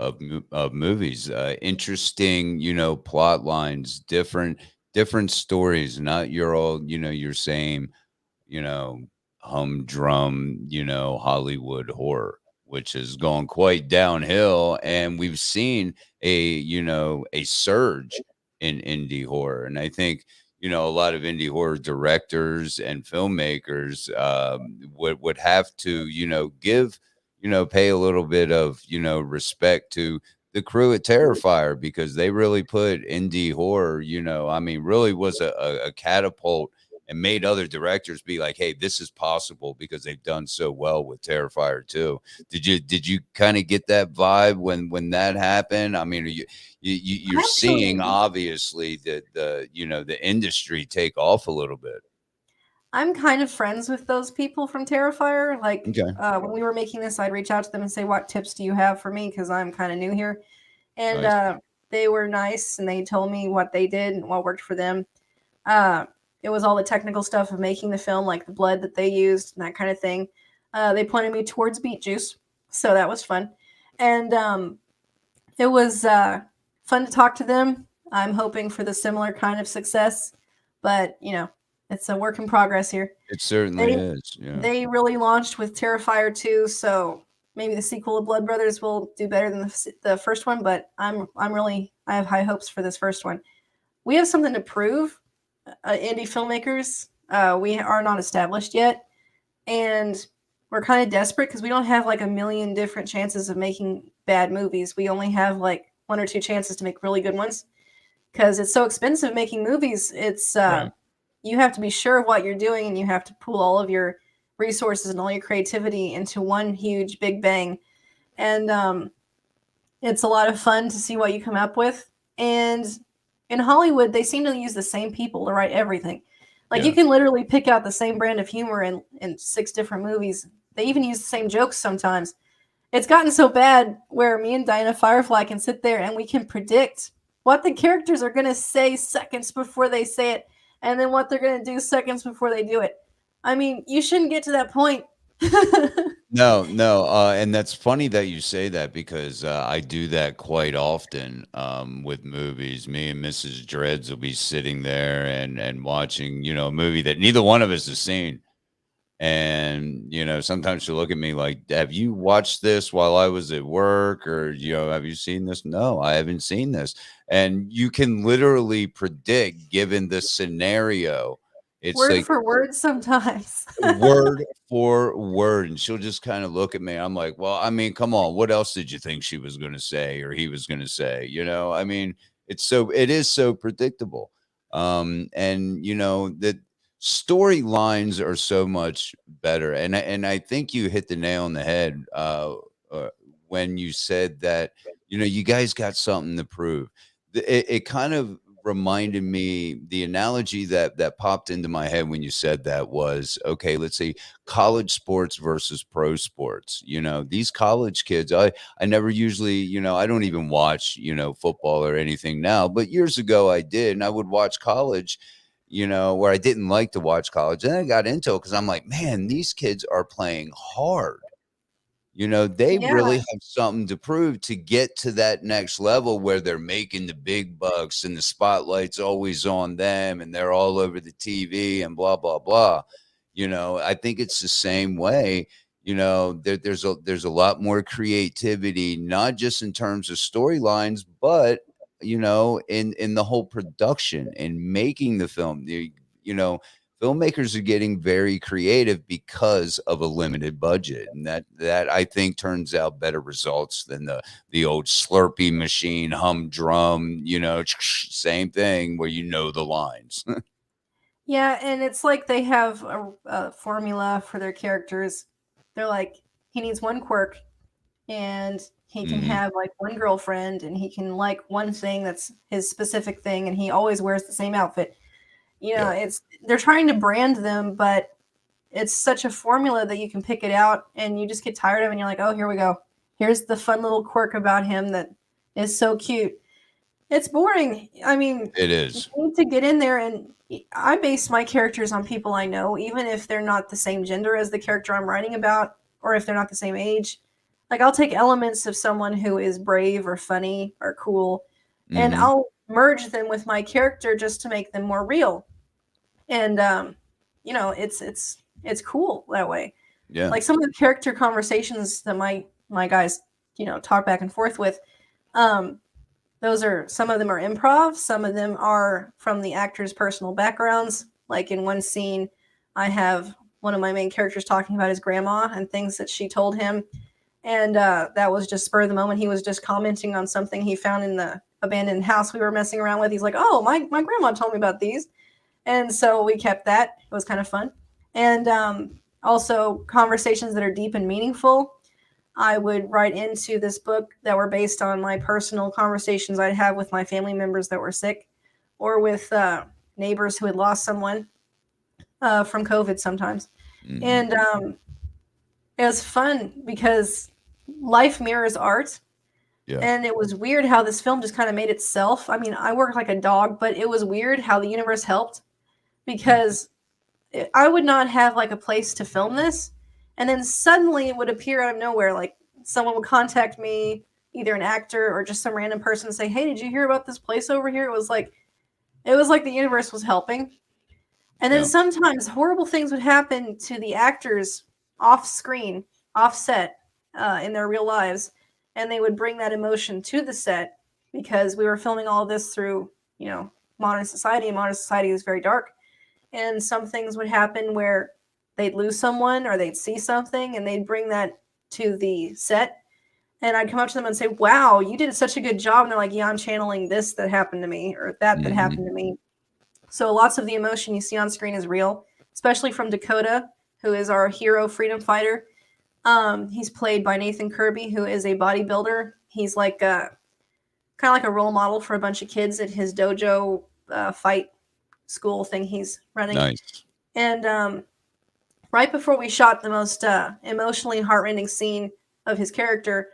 movies, interesting, plot lines, different stories, not your same, you know, humdrum, Hollywood horror, which has gone quite downhill. And we've seen a surge in indie horror. And I think, a lot of indie horror directors and filmmakers would have to, give, pay a little bit of, respect to the crew at Terrifier because they really put indie horror, really was a catapult and made other directors be like, hey, this is possible because they've done so well with Terrifier too. Did you kind of get that vibe when that happened? I mean, you're seeing obviously that the industry take off a little bit. I'm kind of friends with those people from Terrifier. Like, Okay. when we were making this, I'd reach out to them and say, "What tips do you have for me?" Because I'm kind of new here, and Nice. they were nice and they told me what they did and what worked for them. Uh, it was all the technical stuff of making the film, like the blood that they used and that kind of thing. They pointed me towards beet juice, so that was fun, and it was fun to talk to them. I'm hoping for the similar kind of success, but it's a work in progress here. It certainly They is. Yeah. they really launched with Terrifier 2, so maybe the sequel of Blood Brothers will do better than the first one. But I have high hopes for this first one. We have something to prove, indie filmmakers. We are not established yet, and we're kind of desperate because we don't have like a million different chances of making bad movies. We only have like one or two chances to make really good ones because it's so expensive making movies. It's Right. you have to be sure of what you're doing, and you have to pool all of your resources and all your creativity into one huge big bang. And it's a lot of fun to see what you come up with. And in Hollywood, they seem to use the same people to write everything. Like, you Yeah. can literally pick out the same brand of humor in 6 different movies. They even use the same jokes sometimes. It's gotten so bad where me and Diana Firefly can sit there and we can predict what the characters are going to say seconds before they say it, and then what they're going to do seconds before they do it. I mean, you shouldn't get to that point. No, no, and that's funny that you say that because I do that quite often with movies. Me and Mrs. Dreds will be sitting there and watching, a movie that neither one of us has seen. And sometimes she'll look at me like, "Have you watched this while I was at work, or have you seen this?" No, I haven't seen this. And you can literally predict, given the scenario, it's Word like for word sometimes. word for word, and she'll just kind of look at me. I'm like, well, I mean, come on, what else did you think she was going to say or he was going to say? I mean, it is so predictable. And that storylines are so much better, and I think you hit the nail on the head when you said that you guys got something to prove. It kind of reminded me, the analogy that popped into my head when you said that was, okay, let's say college sports versus pro sports. These college kids, I never usually, I don't even watch, football or anything now, but years ago I did, and I would watch college, where I didn't like to watch college. And I got into it because I'm like, man, these kids are playing hard. They Yeah, really have something to prove to get to that next level where they're making the big bucks and the spotlight's always on them and they're all over the TV and blah, blah, blah. I think it's the same way. There's a lot more creativity, not just in terms of storylines, but in the whole production and making the film. Filmmakers are getting very creative because of a limited budget, and that I think turns out better results than the old Slurpee machine, humdrum, same thing where the lines. yeah, and it's like they have a formula for their characters. They're like, he needs one quirk, and he can Mhm. have like one girlfriend, and he can like one thing that's his specific thing, and he always wears the same outfit. Yep. It's they're trying to brand them, but it's such a formula that you can pick it out and you just get tired of it and you're like, oh, here we go. Here's the fun little quirk about him that is so cute. It's boring. I mean, It you is. need to get in there, and I base my characters on people I know, even if they're not the same gender as the character I'm writing about, or if they're not the same age. Like, I'll take elements of someone who is brave or funny or cool, and Mhm. I'll merge them with my character just to make them more real. And it's cool that way. Yeah. Like some of the character conversations that my guys talk back and forth with, um, those are some of them are improv, some of them are from the actors' personal backgrounds. Like in one scene, I have one of my main characters talking about his grandma and things that she told him, and that was just spur of the moment. He was just commenting on something he found in the abandoned house we were messing around with. He's like, "Oh, my grandma told me about these," and so we kept that. It was kind of fun, and also conversations that are deep and meaningful. I would write into this book that were based on my personal conversations I'd have with my family members that were sick, or with neighbors who had lost someone from COVID sometimes. Mhm. And it was fun because life mirrors art. Yeah. And it was weird how this film just kind of made itself. I mean, I work like a dog, but it was weird how the universe helped Mhm. because I would not have like a place to film this, and then suddenly it would appear out of nowhere. Like someone would contact me, either an actor or just some random person, and say, "Hey, did you hear about this place over here?" It was like the universe was helping. And then Yeah. sometimes horrible things would happen to the actors off screen, off set, in their real lives, and they would bring that emotion to the set because we were filming all of this through, modern society, and modern society is very dark. And some things would happen where they'd lose someone or they'd see something and they'd bring that to the set. And I'd come up to them and say, "Wow, you did such a good job." And they're like, "Yeah, I'm channeling this that happened to me or that Mhm. happened to me." So lots of the emotion you see on screen is real, especially from Dakota, who is our hero freedom fighter. He's played by Nathan Kirby, who is a bodybuilder. He's like kind of like a role model for a bunch of kids at his dojo fight school thing he's running. Nice. And right before we shot the most emotionally heartrending scene of his character,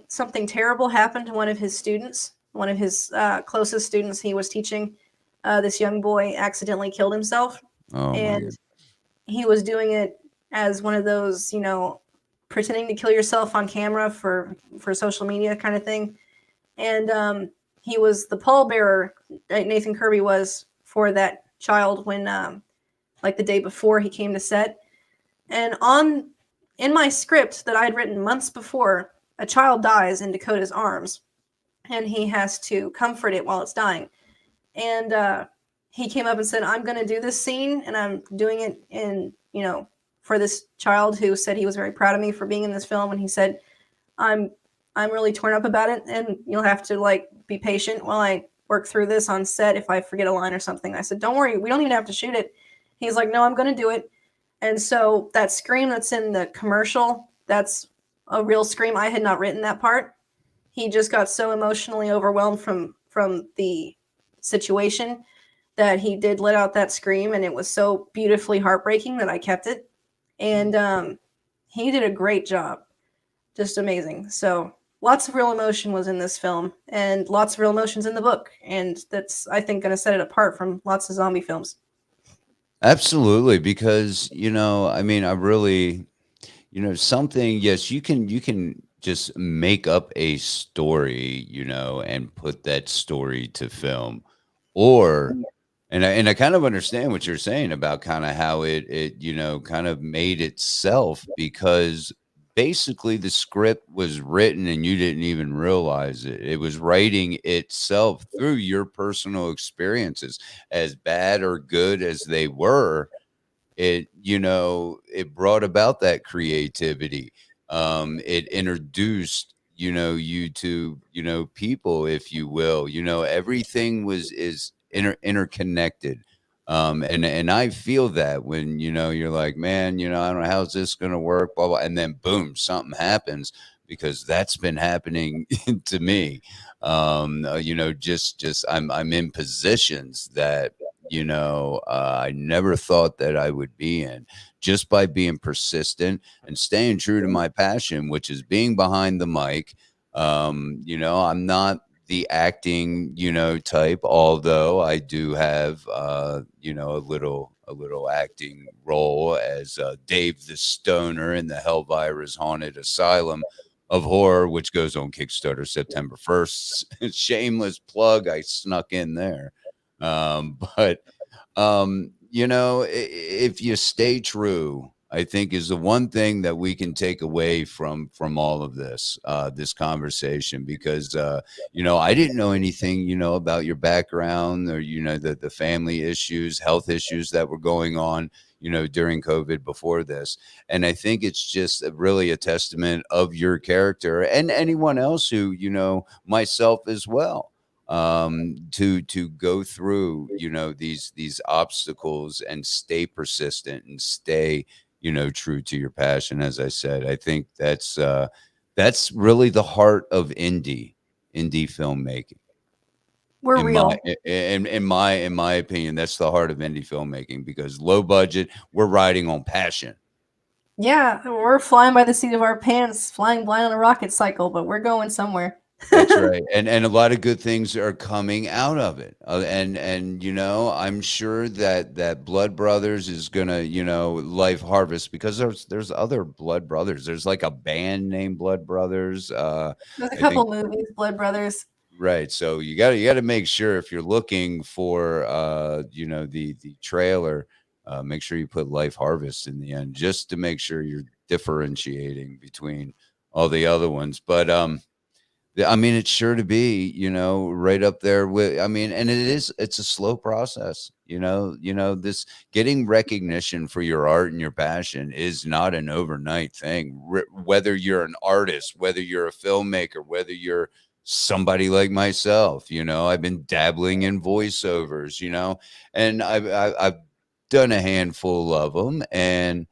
something terrible happened to one of his students, one of his closest students he was teaching. This young boy accidentally killed himself, Oh my and god. he was doing it as one of those, pretending to kill yourself on camera for social media kind of thing. And he was the pallbearer, Nathan Kirby was, for that child when like the day before he came to set. And in my script that I had written months before, a child dies in Dakota's arms, and he has to comfort it while it's dying. And he came up and said, "I'm going to do this scene, and I'm doing it for this child who said he was very proud of me for being in this film." And he said, "I'm I'm really torn up about it, and you'll have to like be patient while I work through this on set if I forget a line or something." I said, "Don't worry, we don't even have to shoot it." He's like, "No, I'm going to do it." And so that scream that's in the commercial, that's a real scream. I had not written that part. He just got so emotionally overwhelmed from the situation that he did let out that scream, and it was so beautifully heartbreaking that I kept it. And he did a great job. Just amazing. So lots of real emotion was in this film, and lots of real emotions in the book. And that's, I think, going to set it apart from lots of zombie films. Absolutely, because I mean, I really, something. Yes, you can just make up a story, and put that story to film, or and I kind of understand what you're saying about kind of how it kind of made itself, because basically the script was written and you didn't even realize it. It was writing itself through your personal experiences, as bad or good as they were. It brought about that creativity. It introduced you to people, if you will. Everything is interconnected. And I feel that when you're like, man, I don't know how's this gonna work, blah blah, and then boom, something happens, because that's been happening to me. Just I'm in positions that I never thought that I would be in, just by being persistent and staying true to my passion, which is being behind the mic. I'm not the acting, type, although I do have, a little acting role as Dave the Stoner in the Hellvirus Haunted Asylum of Horror, which goes on Kickstarter September 1st. Shameless plug, I snuck in there. But if you stay true, I think is the one thing that we can take away from all of this this conversation, because I didn't know anything about your background, or the family issues, health issues that were going on during COVID before this. And I think it's just really a testament of your character, and anyone else who myself as well, to go through these obstacles and stay persistent and stay true to your passion. As I said, I think that's really the heart of indie filmmaking. We're real. In my opinion, that's the heart of indie filmmaking, because low budget, we're riding on passion. Yeah, we're flying by the seat of our pants, flying blind on a rocket cycle, but we're going somewhere. That's right. And a lot of good things are coming out of it. And I'm sure that Blood Brothers is gonna, life harvest, because there's other Blood Brothers. There's like a band named Blood Brothers. There's a I couple think, movies, Blood Brothers. right. So you gotta make sure, if you're looking for the trailer, make sure you put Life Harvest in the end, just to make sure you're differentiating between all the other ones. But I mean, it's sure to be, right up there with, I mean, and it's a slow process, this getting recognition for your art and your passion is not an overnight thing. Whether you're an artist, whether you're a filmmaker, whether you're somebody like myself, I've been dabbling in voiceovers, and I've done a handful of them, and,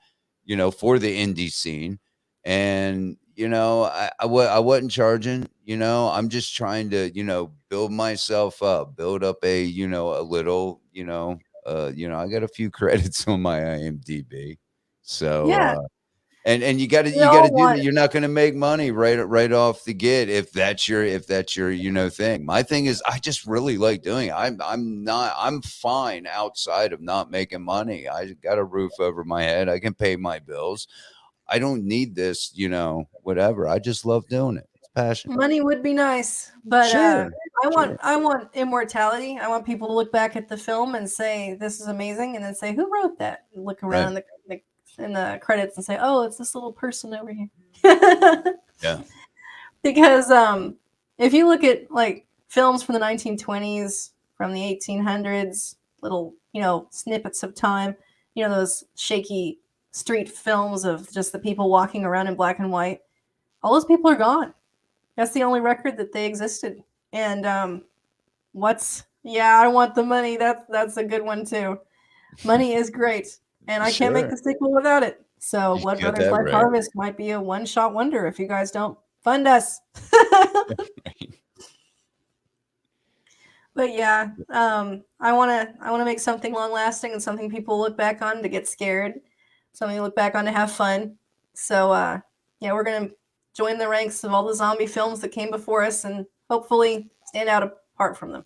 for the indie scene. And I wasn't charging. I'm just trying to build myself up, build up a a little, I got a few credits on my IMDb. So Yeah, and you got to we do all that. want. You're not going to make money right off the get, if that's your thing. My thing is, I just really like doing it. I'm fine outside of not making money. I got a roof over my head. I can pay my bills. I don't need this, whatever. I just love doing it. It's passion. Money would be nice, but Sure. I want immortality. I want people to look back at the film and say this is amazing, and then say who wrote that. And look around in the credits and say, oh, it's this little person over here. Yeah. Because if you look at like films from the 1920s, from the 1800s, little snippets of time, those shaky street films of just the people walking around in black and white, all those people are gone. That's the only record that they existed. And I want the money. That's a good one too. Money is great, and I can't make Sure. the sequel without it. So Blood Get Brothers that Life right. Harvest might be a one-shot wonder if you guys don't fund us. But yeah, I wanna make something long lasting and something people look back on to get scared, something to look back on to have fun. So yeah, we're gonna join the ranks of all the zombie films that came before us and hopefully stand out apart from them.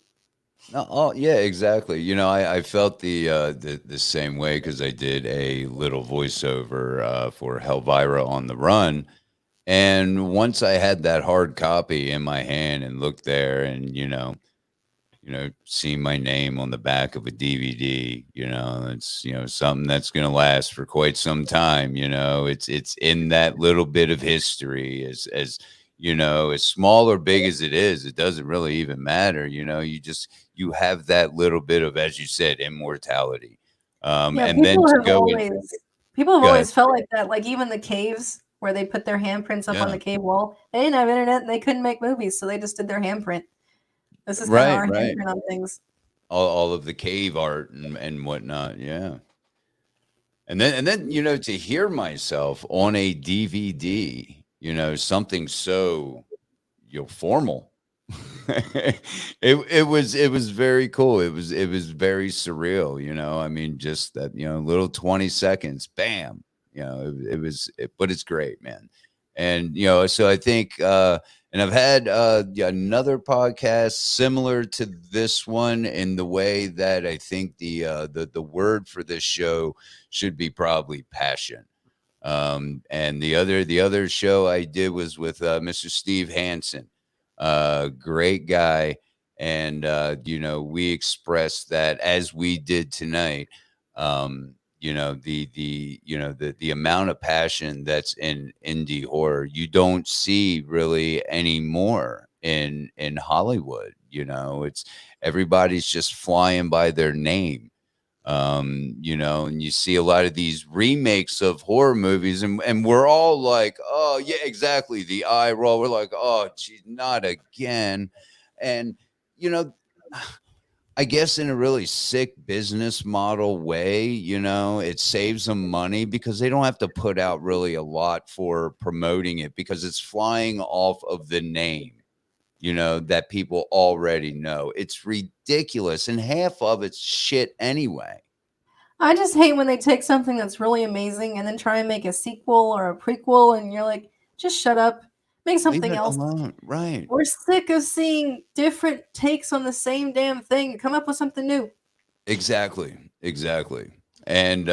No, oh yeah, exactly. You know, I felt the same way because I did a little voiceover for Helvira on the Run. And once I had that hard copy in my hand and looked there and, seeing my name on the back of a DVD, it's, something that's going to last for quite some time. It's in that little bit of history as small or big as it is, it doesn't really even matter. You have that little bit of, as you said, immortality. Yeah, And then to go in, people have go ahead. always felt like that. Like even the caves where they put their handprints up on Yeah. the cave wall. They didn't have internet and they couldn't make movies, so they just did their handprint. This is kind of Right, our right. handprint on things. All of the cave art and whatnot. Yeah. And then to hear myself on a DVD, something so formal. it was very cool. It was very surreal, I mean, just that, little 20 seconds, bam, but it's great, man. And so I think and I've had yeah, another podcast similar to this one in the way that I think the word for this show should be probably passion. And the other show I did was with Mr. Steve Hansen, great guy, and we expressed that as we did tonight. The amount of passion that's in indie horror you don't see really anymore in Hollywood. It's everybody's just flying by their name. And you see a lot of these remakes of horror movies, and we're all like, oh yeah, exactly, the eye roll. We're like, oh geez, not again. And you know I guess in a really sick business model way, it saves them money because they don't have to put out really a lot for promoting it because it's flying off of the name, that people already know. It's ridiculous, and half of it's shit anyway. I just hate when they take something that's really amazing and then try and make a sequel or a prequel, and you're like, just shut up, make Leave something it else. alone. Right. We're sick of seeing different takes on the same damn thing. Come up with something new. Exactly. Exactly. And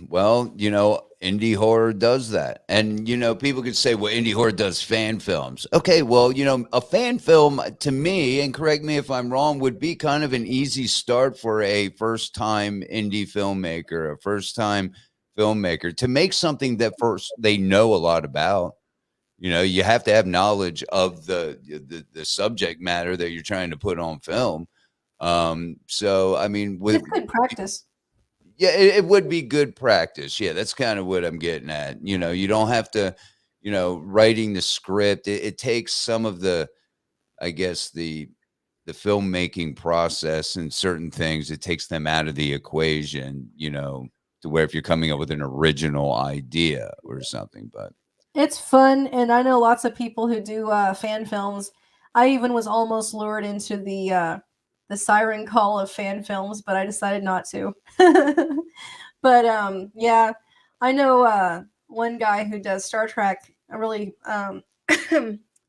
well, indie horror does that. And people could say, well, indie horror does fan films. Okay, well, a fan film to me, and correct me if I'm wrong, would be kind of an easy start for a first-time indie filmmaker, a first-time filmmaker to make something that first they know a lot about. You have to have knowledge of the subject matter that you're trying to put on film. So I mean, with It's good practice. yeah, it would be good practice. Yeah, that's kind of what I'm getting at. You don't have to, writing the script. It takes some of the, I guess the filmmaking process and certain things. It takes them out of the equation. To where if you're coming up with an original idea or something, but It's fun, and I know lots of people who do fan films. I even was almost lured into the siren call of fan films, but I decided not to. But yeah, I know one guy who does Star Trek, a really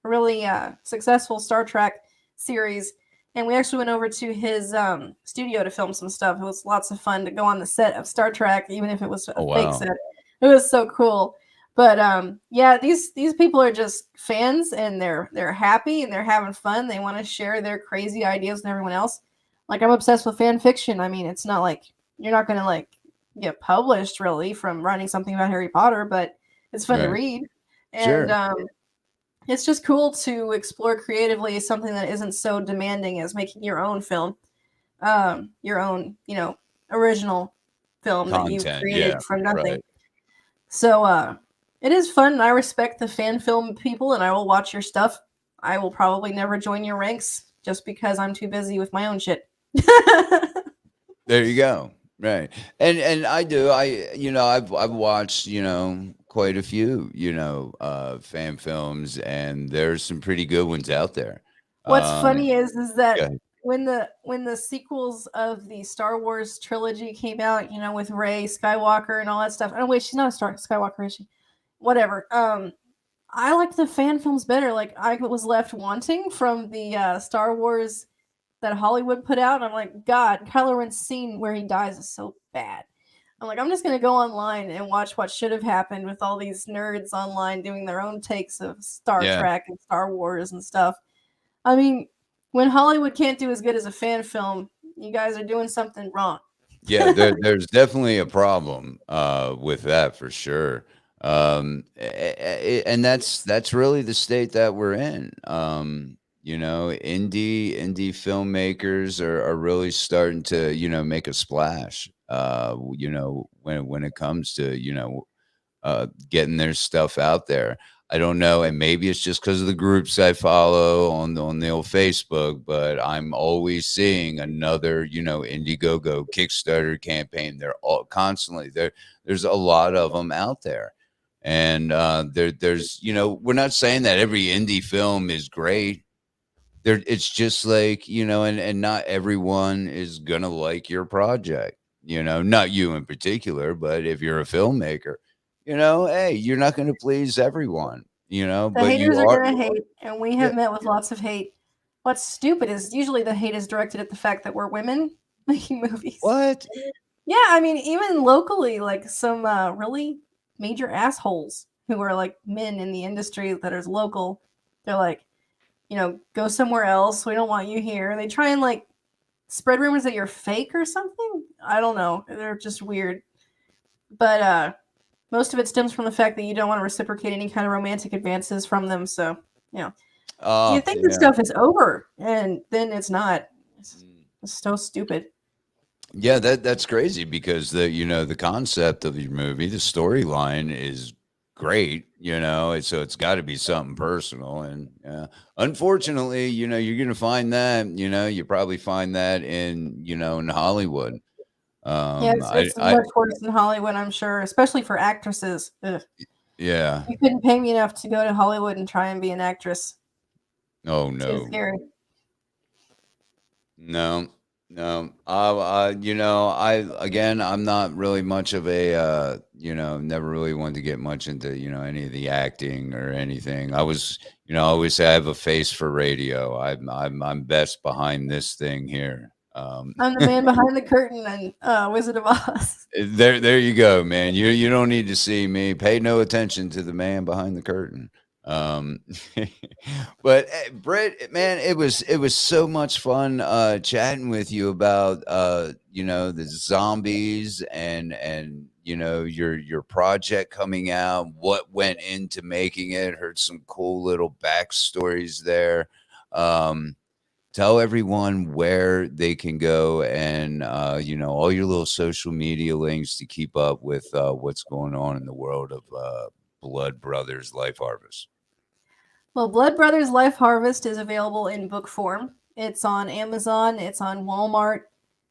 really successful Star Trek series, and we actually went over to his studio to film some stuff. It was lots of fun to go on the set of Star Trek, even if it was a oh fake wow, set. It was so cool. But yeah, these people are just fans, and they're happy and they're having fun. They want to share their crazy ideas with everyone else. Like I'm obsessed with fan fiction. I mean, it's not like you're not gonna like get published really from writing something about Harry Potter, but it's fun to right, read. And sure, it's just cool to explore creatively something that isn't so demanding as making your own film, your own, original film that you content, yeah, created from nothing. right. So it is fun, and I respect the fan film people, and I will watch your stuff. I will probably never join your ranks just because I'm too busy with my own shit. There you go. Right. And I do. I've watched, quite a few, fan films, and there's some pretty good ones out there. What's Um funny is that yeah. when the sequels of the Star Wars trilogy came out, you know, with Rey Skywalker and all that stuff. Oh wait, she's not a Star Skywalker, is she? Whatever. I liked the fan films better. Like I was left wanting from the Star Wars that Hollywood put out. I'm like, God, Kylo Ren's scene where he dies is so bad. I'm like, I'm just gonna go online and watch what should have happened with all these nerds online doing their own takes of Star Yeah. Trek and Star Wars and stuff. I mean, when Hollywood can't do as good as a fan film, you guys are doing something wrong. Yeah, there's definitely a problem with that for sure. And that's really the state that we're in. You know, indie filmmakers are really starting to, you know, make a splash. You know, when it comes to, you know, getting their stuff out there. I don't know, and maybe it's just because of the groups I follow on the old Facebook, but I'm always seeing another, you know, Indiegogo Kickstarter campaign. They're all constantly there. There's a lot of them out there, and there's, you know, we're not saying that every indie film is great. It's just like, you know, and not everyone is gonna like your project. You know, not you in particular, but if you're a filmmaker, you know, hey, you're not going to please everyone, you know, The but haters you are are. gonna hate, and we Yeah. have met with lots of hate. What's stupid is usually the hate is directed at the fact that we're women making movies. What? Yeah, I mean, even locally, like some really major assholes who are like men in the industry that are local, they're like, you know, go somewhere else. We don't want you here. They try and like spread rumors that you're fake or something. I don't know. They're just weird. But most of it stems from the fact that you don't want to reciprocate any kind of romantic advances from them. So, you know, you Oh, think this yeah. stuff is over, and then it's not. It's so stupid. Yeah, that's crazy because the, you know, the concept of your movie, the storyline is great, you know, so it's got to be something personal. And unfortunately, you know, you're going to find that, you know, you probably find that in, you know, in Hollywood. Yeah, I, it's I, much worse in Hollywood, I'm sure, especially for actresses. Ugh. yeah. You couldn't pay me enough to go to Hollywood and try and be an actress. Oh, Too no. scary. No, no. You know, I'm not really much of a, you know, never really wanted to get much into, you know, any of the acting or anything. I was, you know, I always say I have a face for radio. I'm best behind this thing here. I'm the man behind the curtain and Wizard of Oz. There you go, man. You don't need to see me. Pay no attention to the man behind the curtain. Um, but Britt, man, it was so much fun chatting with you about you know, the zombies and you know, your project coming out, what went into making it. Heard some cool little backstories there. Um, Tell everyone where they can go and you know, all your little social media links to keep up with what's going on in the world of Blood Brothers Life Harvest. Well, Blood Brothers Life Harvest is available in book form. It's on Amazon, it's on Walmart.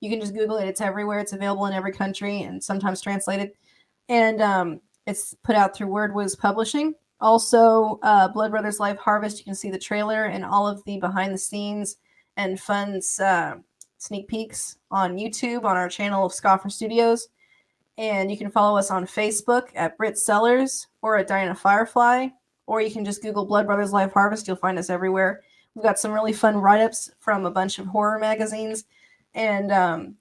You can just Google it, it's everywhere. It's available in every country and sometimes translated. And it's put out through WordWiz Publishing. Also, Blood Brothers Life Harvest, you can see the trailer and all of the behind the scenes and fun sneak peeks on YouTube on our channel of Scoffer Studios. And you can follow us on Facebook at Brit Sellers or at Diana Firefly, or you can just Google Blood Brothers Life Harvest. You'll find us everywhere. We've got some really fun write-ups from a bunch of horror magazines, and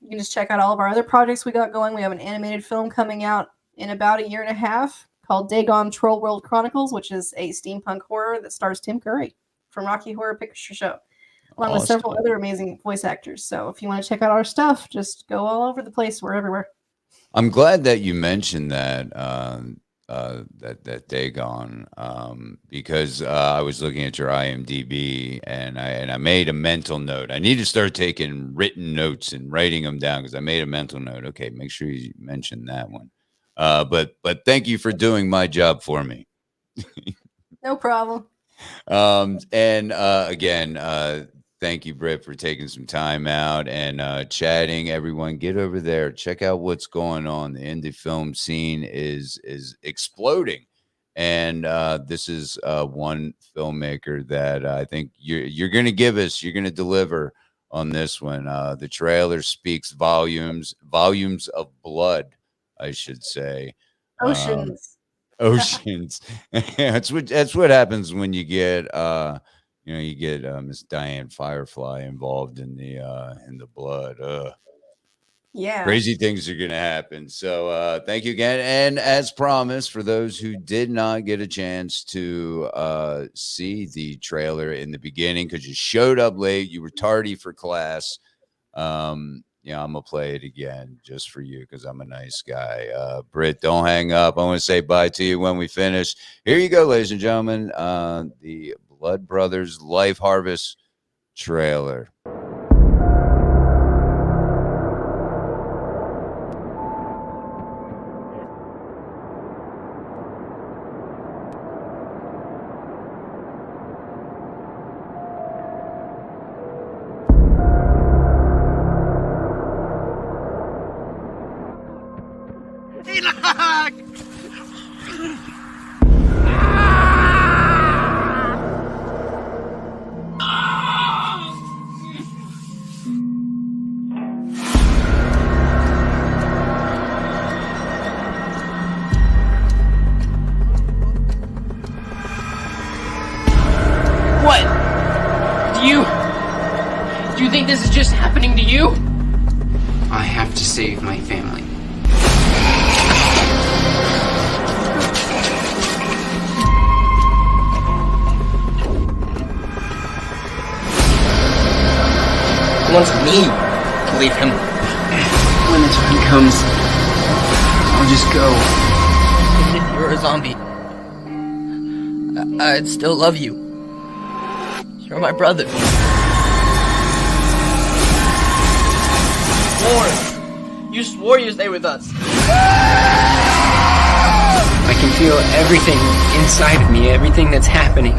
you can just check out all of our other projects we got going. We have an animated film coming out in about a year and a half called Dagon Troll World Chronicles, which is a steampunk horror that stars Tim Curry from Rocky Horror Picture Show, along with several Awesome. other amazing voice actors. So if you want to check out our stuff, just go all over the place. We're everywhere. I'm glad that you mentioned that that Dagon because I was looking at your IMDb and I made a mental note. I need to start taking written notes and writing them down because I made a mental note. Okay, make sure you mention that one. But thank you for doing my job for me. No problem. And again, thank you, Britt, for taking some time out and chatting. Everyone, get over there, check out what's going on. The indie film scene is exploding, and this is one filmmaker that I think you're going to give us. You're going to deliver on this one. The trailer speaks volumes of blood, I should say. Oceans. Oceans. That's what happens when you get Miss Diana Firefly involved in the blood. Yeah. Crazy things are going to happen. So thank you again. And as promised, for those who did not get a chance to see the trailer in the beginning because you showed up late, you were tardy for class. I'm going to play it again just for you because I'm a nice guy. Brit, don't hang up. I want to say bye to you when we finish. Here you go, ladies and gentlemen. The Blood Brothers Life Harvest trailer. What? Do you think this is just happening to you? I have to save my family. He wants me to leave him. When the time comes, I'll just go. Even if you're a zombie, I'd still love you. You're my brother. You swore you'd stay with us. I can feel everything inside of me, everything that's happening.